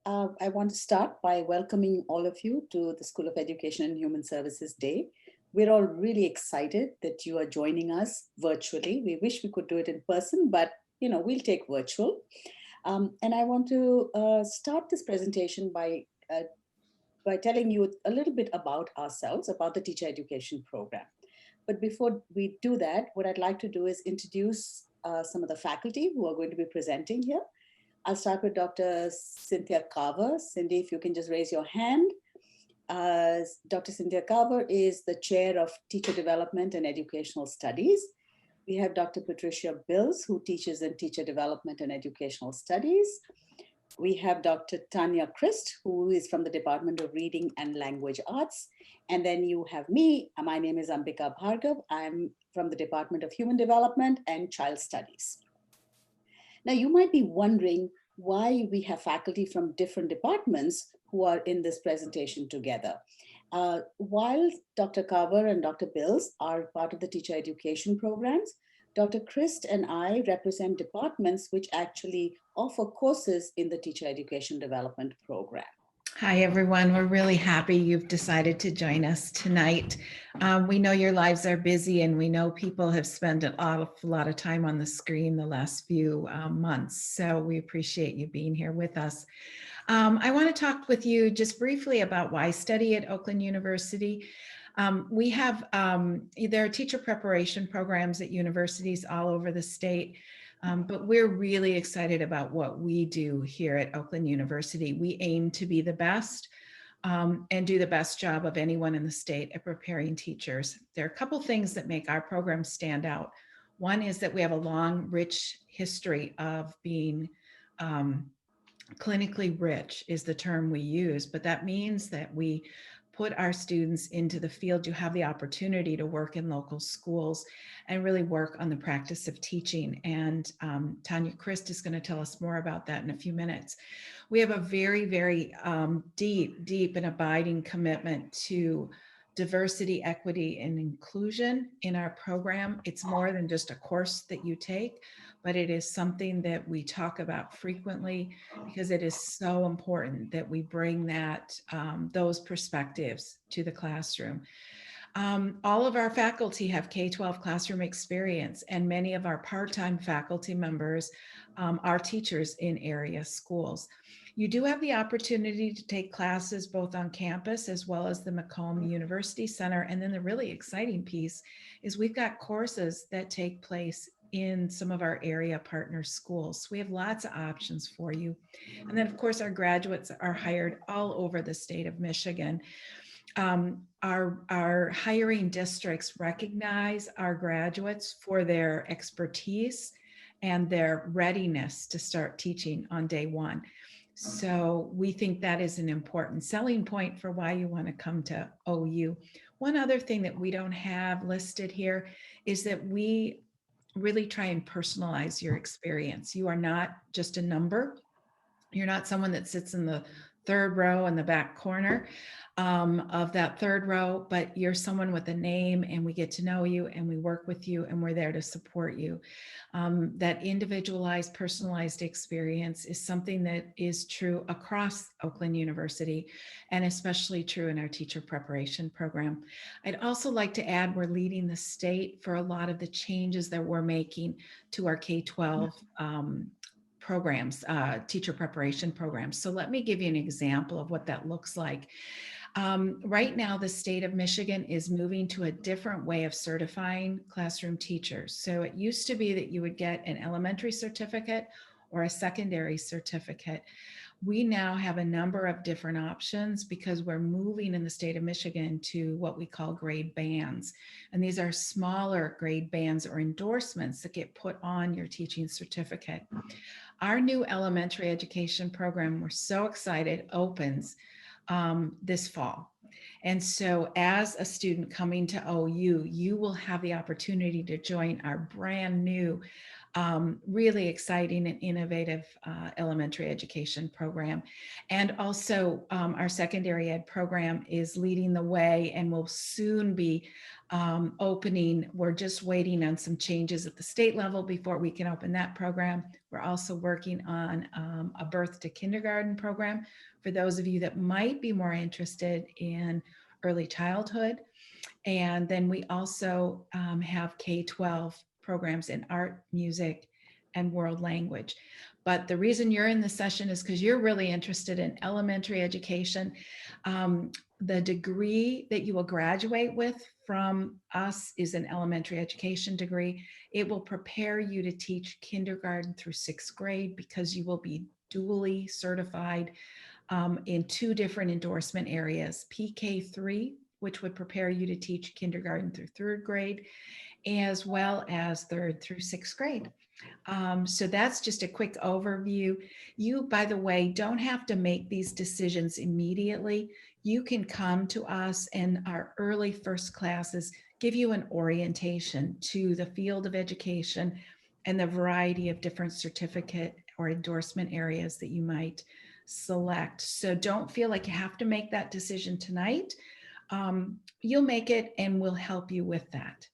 I want to start by welcoming all of you to the School of Education and Human Services Day. We're all really excited that you are joining us virtually. We wish we could do it in person, but we'll take virtual. And I want to start this presentation by telling you a little bit about ourselves, about the teacher education program. But before we do that, what I'd like to do is introduce some of the faculty who are going to be presenting here. I'll start with Dr. Cynthia Carver. Cindy, if you can just raise your hand. Dr. Cynthia Carver is the chair of Teacher Development and Educational Studies. We have Dr. Patricia Bills, who teaches in Teacher Development and Educational Studies. We have Dr. Tanya Christ, who is from the Department of Reading and Language Arts. And then you have me. My name is Ambika Bhargav. I'm from the Department of Human Development and Child Studies. Now, you might be wondering why we have faculty from different departments who are in this presentation together. While Dr. Carver and Dr. Bills are part of the teacher education programs, Dr. Christ and I represent departments which actually offer courses in the teacher education development program. Hi, everyone. We're really happy you've decided to join us tonight. We know your lives are busy, and we know people have spent a lot of time on the screen the last few months. So we appreciate you being here with us. I want to talk with you just briefly about why study at Oakland University. We have, there are teacher preparation programs at universities all over the state. But we're really excited about what we do here at Oakland University. We aim to be the best and do the best job of anyone in the state at preparing teachers. There are a couple things that make our program stand out. One is that we have a long, rich history of being clinically rich is the term we use, but that means that we put our students into the field. You have the opportunity to work in local schools and really work on the practice of teaching. And Tanya Christ is going to tell us more about that in a few minutes. We have a very, very deep and abiding commitment to diversity, equity, and inclusion in our program. It's more than just a course that you take, but it is something that we talk about frequently because it is so important that we bring that those perspectives to the classroom. All of our faculty have K-12 classroom experience, and many of our part-time faculty members are teachers in area schools. You do have the opportunity to take classes both on campus as well as the Macomb University Center. And then the really exciting piece is we've got courses that take place in some of our area partner schools. We have lots of options for you. And then of course, our graduates are hired all over the state of Michigan. Our hiring districts recognize our graduates for their expertise and their readiness to start teaching on day one. So we think that is an important selling point for why you want to come to OU. One other thing that we don't have listed here is that we really try and personalize your experience. You are not just a number. You're not someone that sits in the third row in the back corner of that third row, but you're someone with a name, and we get to know you and we work with you and we're there to support you. That individualized, personalized experience is something that is true across Oakland University, and especially true in our teacher preparation program. I'd also like to add we're leading the state for a lot of the changes that we're making to our K-12 programs, teacher preparation programs. So let me give you an example of what that looks like. Right now, the state of Michigan is moving to a different way of certifying classroom teachers. So it used to be that you would get an elementary certificate or a secondary certificate. We now have a number of different options because we're moving in the state of Michigan to what we call grade bands. And these are smaller grade bands or endorsements that get put on your teaching certificate. Our new elementary education program, we're so excited, opens this fall. And so as a student coming to OU, you will have the opportunity to join our brand new, really exciting and innovative elementary education program. And also our secondary ed program is leading the way and will soon be opening. We're just waiting on some changes at the state level before we can open that program. We're also working on a birth to kindergarten program for those of you that might be more interested in early childhood. And then we also have K-12 programs in art, music, and world language. But the reason you're in the session is because you're really interested in elementary education. The degree that you will graduate with from us is an elementary education degree. It will prepare you to teach kindergarten through sixth grade because you will be dually certified in two different endorsement areas, PK3, which would prepare you to teach kindergarten through third grade, as well as third through sixth grade. So that's just a quick overview. You, by the way, don't have to make these decisions immediately. You can come to us, and our early first classes give you an orientation to the field of education and the variety of different certificate or endorsement areas that you might select. So don't feel like you have to make that decision tonight. You'll make it, and we'll help you with that.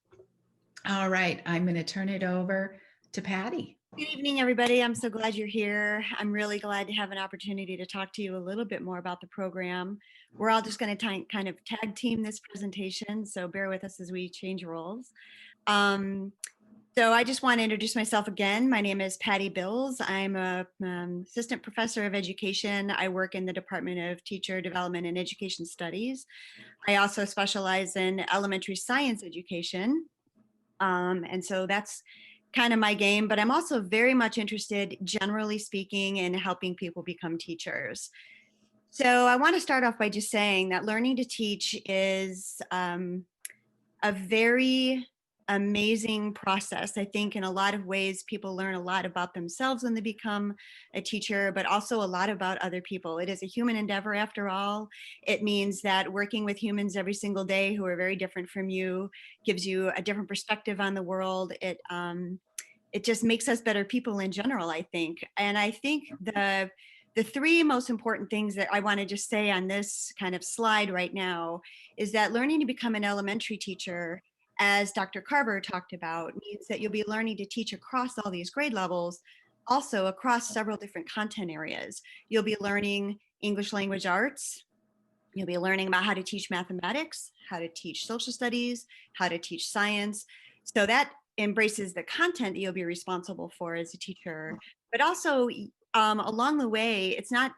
All right, I'm going to turn it over to Patty. Good evening, everybody. I'm so glad you're here. I'm really glad to have an opportunity to talk to you a little bit more about the program. We're all just going to kind of tag team this presentation, so bear with us as we change roles. So I just want to introduce myself again. My name is Patty Bills. I'm a assistant professor of education. I work in the Department of Teacher Development and Education Studies. I also specialize in elementary science education. And so that's kind of my game, but I'm also very much interested, generally speaking, in helping people become teachers. So I want to start off by just saying that learning to teach is a very amazing process. I think in a lot of ways, people learn a lot about themselves when they become a teacher, but also a lot about other people. It is a human endeavor after all. It means that working with humans every single day who are very different from you gives you a different perspective on the world. It just makes us better people in general, I think. And I think the three most important things that I want to just say on this kind of slide right now is that learning to become an elementary teacher, as Dr. Carver talked about, means that you'll be learning to teach across all these grade levels, also across several different content areas. You'll be learning English language arts. You'll be learning about how to teach mathematics, how to teach social studies, how to teach science. So that embraces the content that you'll be responsible for as a teacher, but also along the way, it's not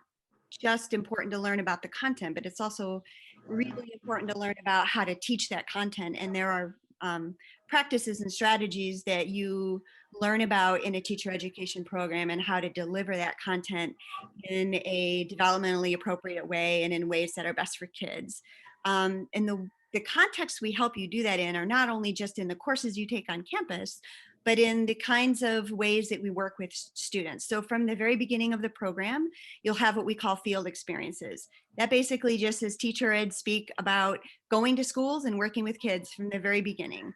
just important to learn about the content, but it's also really important to learn about how to teach that content. And there are practices and strategies that you learn about in a teacher education program and how to deliver that content in a developmentally appropriate way and in ways that are best for kids. And the context we help you do that in are not only just in the courses you take on campus, but in the kinds of ways that we work with students. So from the very beginning of the program, you'll have what we call field experiences. That basically just is teacher ed speak about going to schools and working with kids from the very beginning.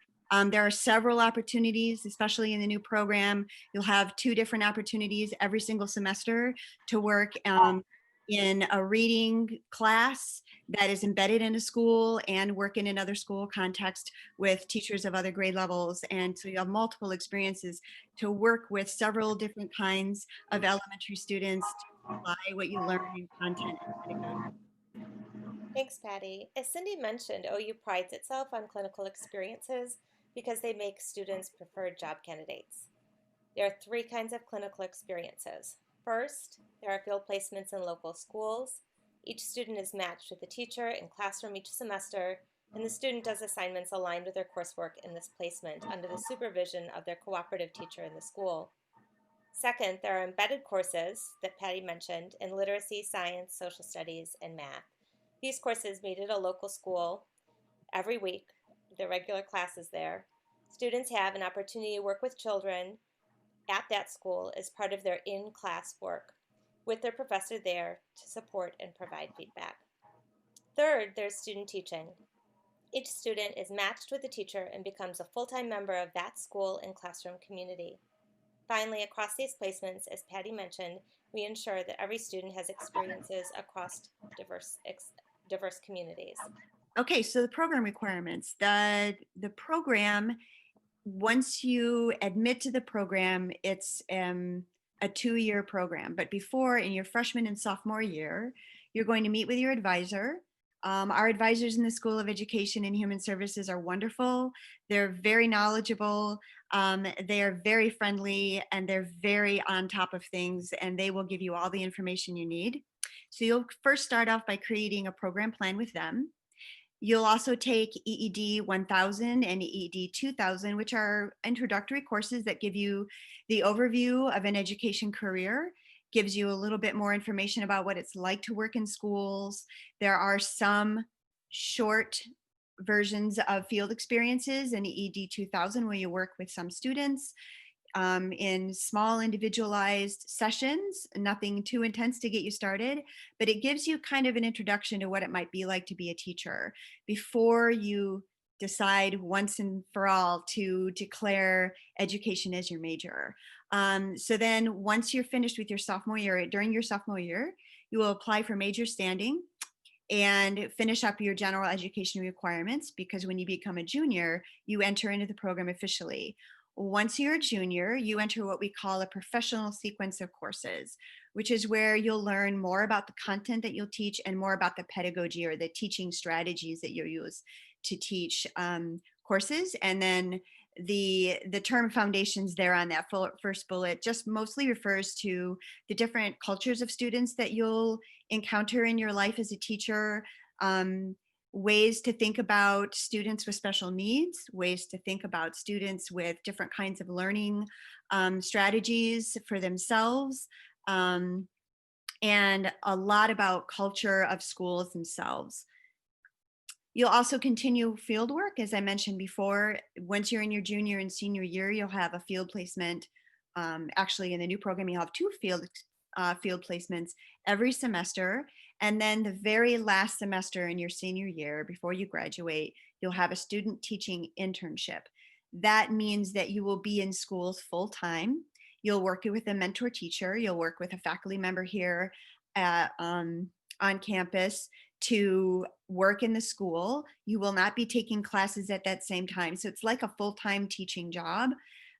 There are several opportunities, especially in the new program. You'll have 2 different opportunities every single semester to work in a reading class that is embedded in a school and work in another school context with teachers of other grade levels. And so you have multiple experiences to work with several different kinds of elementary students to apply what you learn in content and pedagogy. Thanks, Patty. As Cindy mentioned, OU prides itself on clinical experiences because they make students preferred job candidates. There are 3 kinds of clinical experiences. First, there are field placements in local schools. Each student is matched with a teacher in classroom each semester, and the student does assignments aligned with their coursework in this placement under the supervision of their cooperative teacher in the school. Second, there are embedded courses that Patty mentioned in literacy, science, social studies, and math. These courses meet at a local school every week, the regular classes there. Students have an opportunity to work with children at that school as part of their in-class work with their professor there to support and provide feedback. Third, there's student teaching. Each student is matched with a teacher and becomes a full-time member of that school and classroom community. Finally, across these placements, as Patty mentioned, we ensure that every student has experiences across diverse communities. Okay, so the program requirements. The program, once you admit to the program, it's a 2-year program. But before, in your freshman and sophomore year, you're going to meet with your advisor. Our advisors in the School of Education and Human Services are wonderful. They're very knowledgeable. They are very friendly, and they're very on top of things, and they will give you all the information you need. So you'll first start off by creating a program plan with them. You'll also take EED 1000 and EED 2000, which are introductory courses that give you the overview of an education career, gives you a little bit more information about what it's like to work in schools. There are some short versions of field experiences in EED 2000 where you work with some students in small individualized sessions, nothing too intense to get you started, but it gives you kind of an introduction to what it might be like to be a teacher before you decide once and for all to declare education as your major. So then once you're finished with your sophomore year, during your sophomore year, you will apply for major standing and finish up your general education requirements, because when you become a junior, you enter into the program officially. Once you're a junior, you enter what we call a professional sequence of courses, which is where you'll learn more about the content that you'll teach and more about the pedagogy or the teaching strategies that you'll use to teach courses. And then the term foundations there on that first bullet just mostly refers to the different cultures of students that you'll encounter in your life as a teacher, ways to think about students with special needs, ways to think about students with different kinds of learning strategies for themselves, and a lot about culture of schools themselves. You'll also continue field work, as I mentioned before. Once you're in your junior and senior year, you'll have a field placement. Actually, in the new program, you'll have 2 field placements every semester. And then the very last semester in your senior year, before you graduate, you'll have a student teaching internship. That means that you will be in schools full time. You'll work with a mentor teacher. You'll work with a faculty member here on campus to work in the school. You will not be taking classes at that same time. So it's like a full-time teaching job.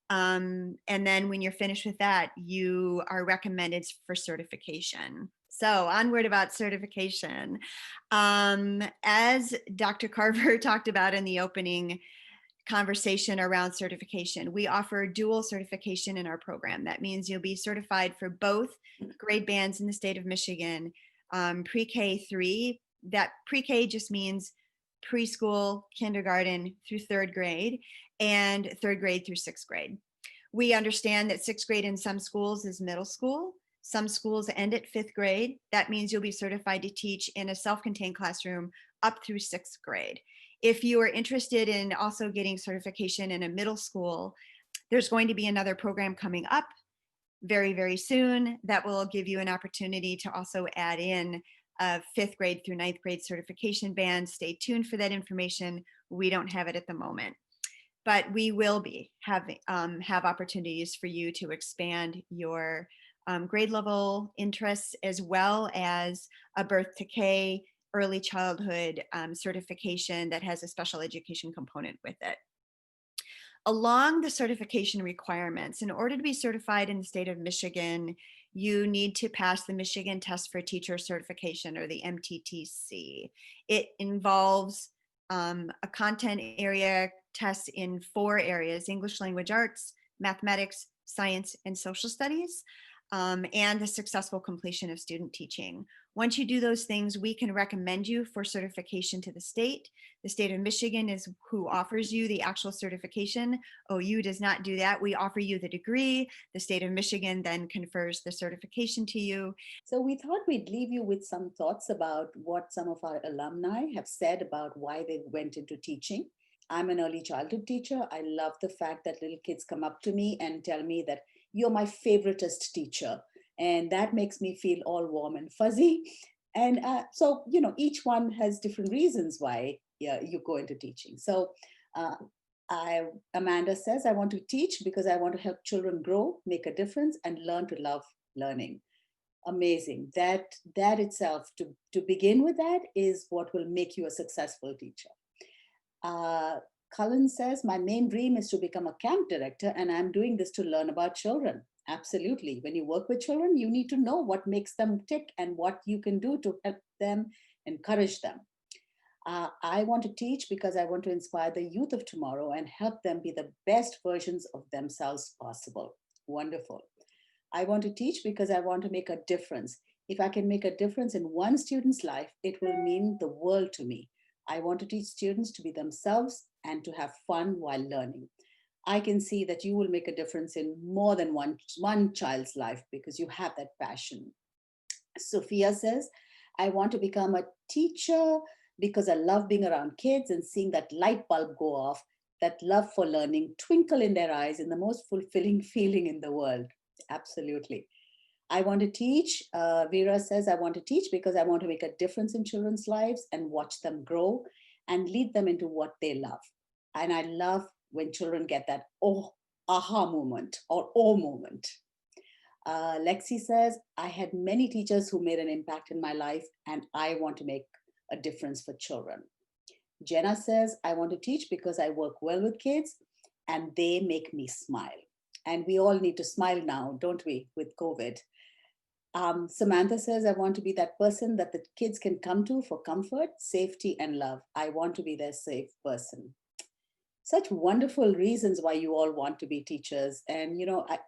And then when you're finished with that, you are recommended for certification. So onward about certification. As Dr. Carver talked about in the opening conversation around certification, we offer dual certification in our program. That means you'll be certified for both grade bands in the state of Michigan, pre-K 3. That pre-K just means preschool, kindergarten through 3rd grade, and 3rd grade through 6th grade. We understand that 6th grade in some schools is middle school. Some schools end at 5th grade. That means you'll be certified to teach in a self-contained classroom up through 6th grade. If you are interested in also getting certification in a middle school, there's going to be another program coming up very, very soon that will give you an opportunity to also add in a 5th grade through 9th grade certification band. Stay tuned for that information. We don't have it at the moment, but we will be have opportunities for you to expand your grade level interests, as well as a birth to K early childhood certification that has a special education component with it. Along the certification requirements, in order to be certified in the state of Michigan, you need to pass the Michigan Test for Teacher Certification, or the MTTC. It involves a content area test in 4 areas: English language arts, mathematics, science, and social studies, and the successful completion of student teaching. Once you do those things, we can recommend you for certification to the state. The state of Michigan is who offers you the actual certification. OU does not do that. We offer you the degree. The state of Michigan then confers the certification to you. So we thought we'd leave you with some thoughts about what some of our alumni have said about why they went into teaching. I'm an early childhood teacher. I love the fact that little kids come up to me and tell me that you're my favoriteest teacher. And that makes me feel all warm and fuzzy. And so, each one has different reasons why you go into teaching. So Amanda says, I want to teach because I want to help children grow, make a difference, and learn to love learning. Amazing. That itself, to begin with, that is what will make you a successful teacher. Cullen says, my main dream is to become a camp director, and I'm doing this to learn about children. Absolutely. When you work with children, you need to know what makes them tick and what you can do to help them, encourage them. I want to teach because I want to inspire the youth of tomorrow and help them be the best versions of themselves possible. Wonderful. I want to teach because I want to make a difference. If I can make a difference in one student's life, it will mean the world to me. I want to teach students to be themselves and to have fun while learning. I can see that you will make a difference in more than one child's life because you have that passion. Sophia says, I want to become a teacher because I love being around kids and seeing that light bulb go off, that love for learning twinkle in their eyes, in the most fulfilling feeling in the world. Absolutely. I want to teach. Vera says, I want to teach because I want to make a difference in children's lives and watch them grow and lead them into what they love. And I love when children get that aha moment or oh moment. Lexi says, I had many teachers who made an impact in my life, and I want to make a difference for children. Jenna says, I want to teach because I work well with kids and they make me smile. And we all need to smile now, don't we, with COVID? Samantha says, I want to be that person that the kids can come to for comfort, safety, and love. I want to be their safe person. Such wonderful reasons why you all want to be teachers. And,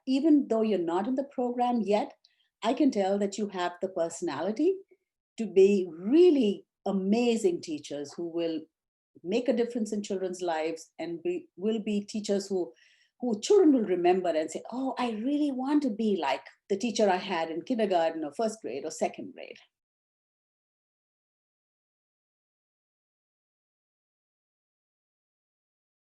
even though you're not in the program yet, I can tell that you have the personality to be really amazing teachers who will make a difference in children's lives and will be teachers who children will remember and say, oh, I really want to be like the teacher I had in kindergarten or first grade or second grade.